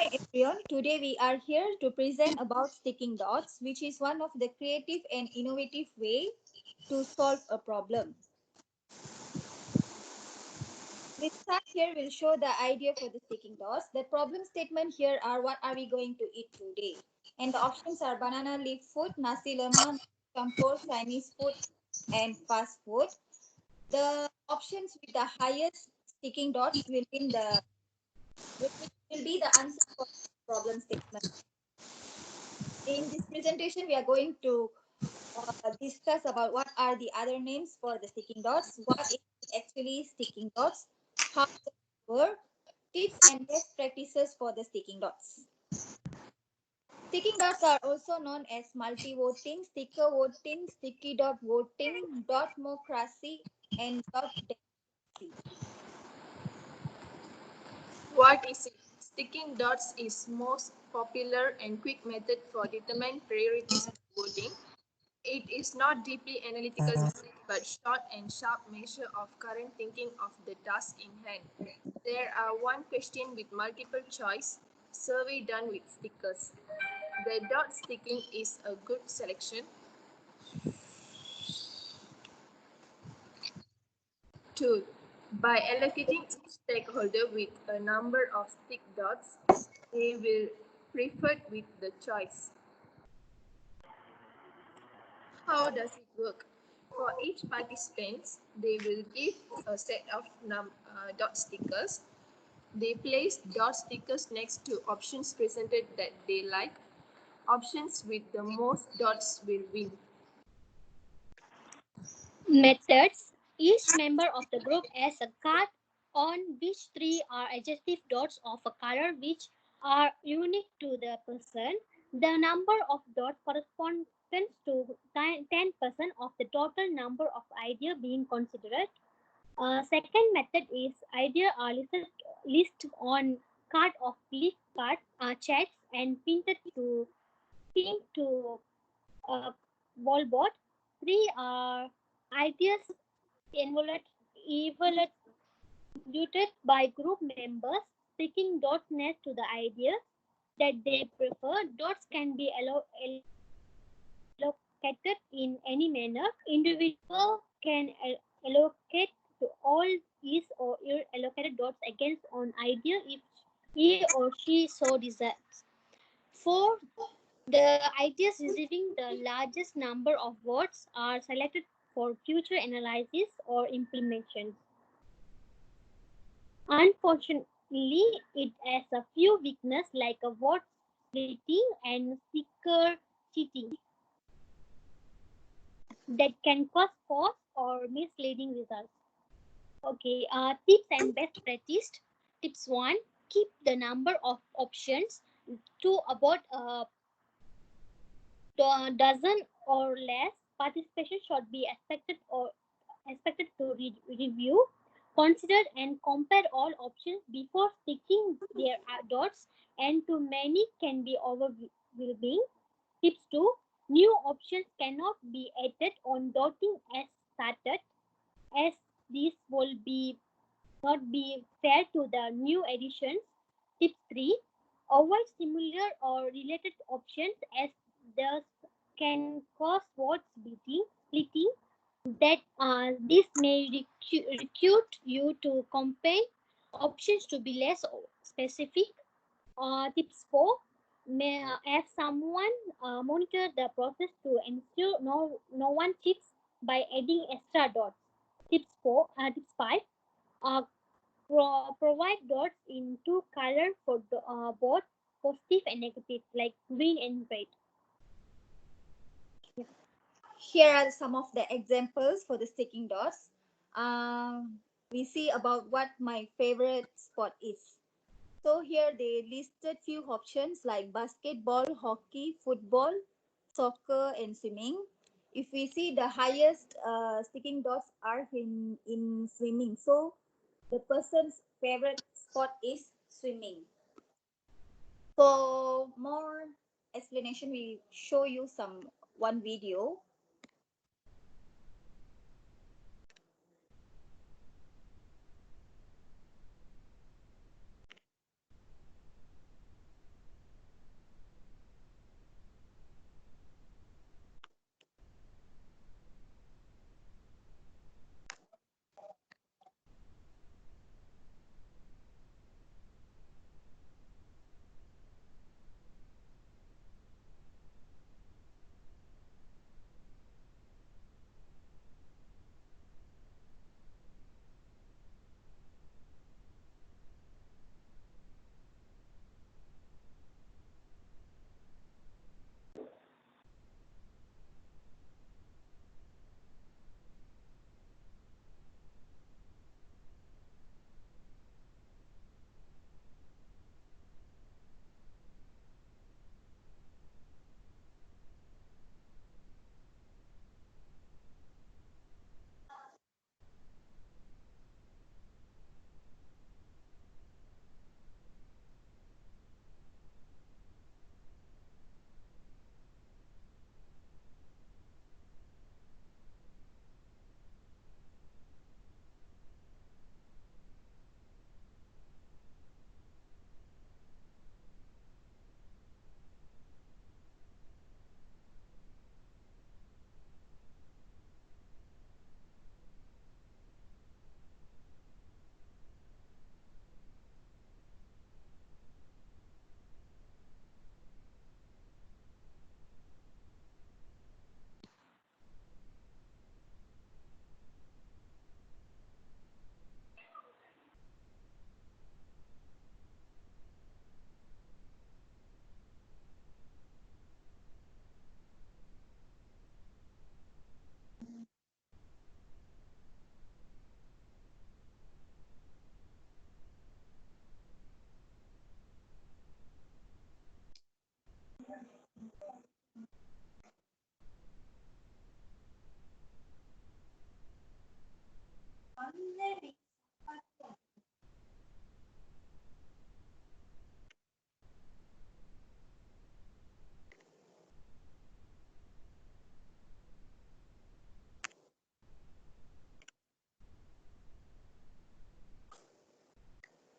Hi everyone, today we are here to present about sticking dots, which is one of the creative and innovative way to solve a problem. This chart here will show the idea for the sticking dots. The problem statement here are what are we going to eat today? And the options are banana leaf food, nasi lemak, campur, Chinese food, and fast food. The options with the highest sticking dots will be the answer for the problem statement. In this presentation, we are going to discuss about what are the other names for the sticking dots, what is actually sticking dots, how they work, tips and best practices for the sticking dots. Sticking dots are also known as multi-voting, sticker voting, sticky dot voting, dot democracy, and dot democracy. What is it? Sticking dots is most popular and quick method for determining priorities in voting. It is not deeply analytical but short and sharp measure of current thinking of the task in hand. There are one question with multiple choice, survey done with stickers. The dot sticking is a good selection. 2. By allocating each stakeholder with a number of stick dots, they will preferred with the choice. How does it work? For each participant, they will give a set of dot stickers. They place dot stickers next to options presented that they like. Options with the most dots will win. Methods. Each member of the group has a card on which three are adjective dots of a color which are unique to the person. The number of dots corresponds to 10% of the total number of ideas being considered. Second method is ideas are listed on card of leaf card checks and pinned to a wallboard. Three are ideas evaluated by group members, sticking dots next to the idea that they prefer. Dots can be allocated in any manner. Individual can allocate to all his or her allocated dots against an idea if he or she so desires. 4. The ideas receiving the largest number of votes are selected for future analysis or implementation. Unfortunately, it has a few weaknesses like a vote splitting and sticker cheating that can cause false or misleading results. Okay, tips and best practice. Tips 1. Keep the number of options to about a dozen or less. Participation should be expected to review, consider and compare all options before sticking their dots, and too many can be overwhelming. Tips 2. New options cannot be added on dotting as started, as this will be not be fair to the new additions. Tip 3. Avoid similar or related options as these can cause vote splitting that this may recruit you to compare options to be less specific. Tips 4. May have someone monitor the process to ensure no one cheats by adding extra dots. Tips 5. Uh, provide dots in two colors for both positive and negative, like green and red. Here are some of the examples for the sticking dots. We see about what my favorite sport is. So here they listed few options like basketball, hockey, football, soccer, and swimming. If we see the highest sticking dots are in swimming. So the person's favorite sport is swimming. For more explanation, we show you one video.